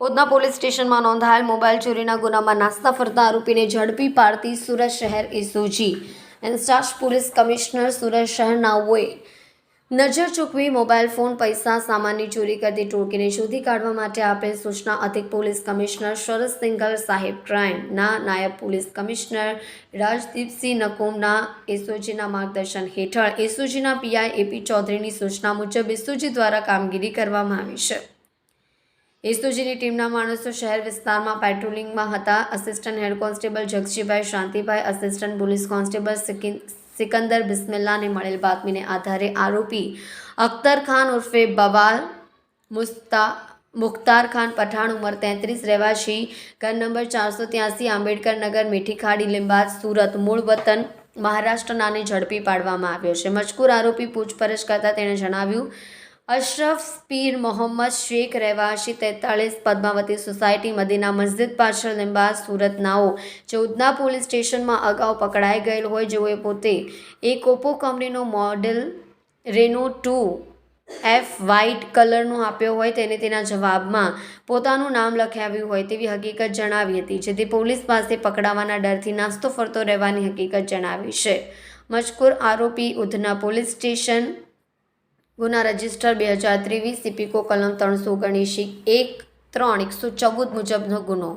Udhna police સ્ટેશનમાં નોંધાયેલ mobile ચોરીના ગુનામાં નાસ્તા ફરતા આરોપીને ઝડપી પાડતી સુરત શહેર SOG incharge police commissioner Surat શહેર નાઓએ નજર ચૂકવી મોબાઈલ ફોન પૈસા સામાનની ચોરી કરતી ટોળકીને શોધી કાઢવા માટે આપેલ સૂચના અધિક પોલીસ કમિશનર શરદ સિંઘલ સાહેબ ક્રાઇમના નાયબ પોલીસ કમિશનર રાજદીપસિંહ નકુમના એસઓજીના માર્ગદર્શન હેઠળ એસઓજીના પીઆઈ એપી ચૌધરીની સૂચના મુજબ એસઓજી દ્વારા કામગીરી કરવામાં આવી છે। એસઓજીની ટીમના માણસો શહેર વિસ્તારમાં પેટ્રોલિંગમાં હતા। Assistant head constable Jagjibhai Shantibhai, assistant police constable Sikandar બિસ્મિલ્લાને મળેલ બાતમીને આધારે આરોપી અખ્તર ખાન ઉર્ફે બવાલ મુખ્તાર ખાન પઠાણ ઉંમર 33 રહેવાસી ઘર નંબર 483 આંબેડકર નગર મીઠી ખાડી લીંબાદ સુરત મૂળ વતન મહારાષ્ટ્રનાને ઝડપી પાડવામાં આવ્યો છે। મજકૂર આરોપી પૂછપરછ કરતા તેણે જણાવ્યું અશરફ પીર મોહમ્મદ શેખ રહેવાસી 43 પદ્માવતી સોસાયટી મદીના મસ્જિદ પાછળ લીંબાદ સુરત નાઓ જે ઉધના પોલીસ સ્ટેશનમાં અગાઉ પકડાઈ ગયેલ હોય જેઓએ પોતે એક ઓપ્પો કંપનીનો મોડેલ રેનો 2F વ્હાઇટ કલરનો આપ્યો હોય તેને તેના જવાબમાં પોતાનું નામ લખાવ્યું હોય તેવી હકીકત જણાવી હતી, જેથી પોલીસ પાસે પકડાવાના ડરથી નાસ્તો ફરતો રહેવાની હકીકત જણાવી છે। મજકૂર આરોપી ઉધના પોલીસ સ્ટેશન ગુના રજિસ્ટર 2023 સિપિકો કલમ 379(1)(3)(114) મુજબનો ગુનો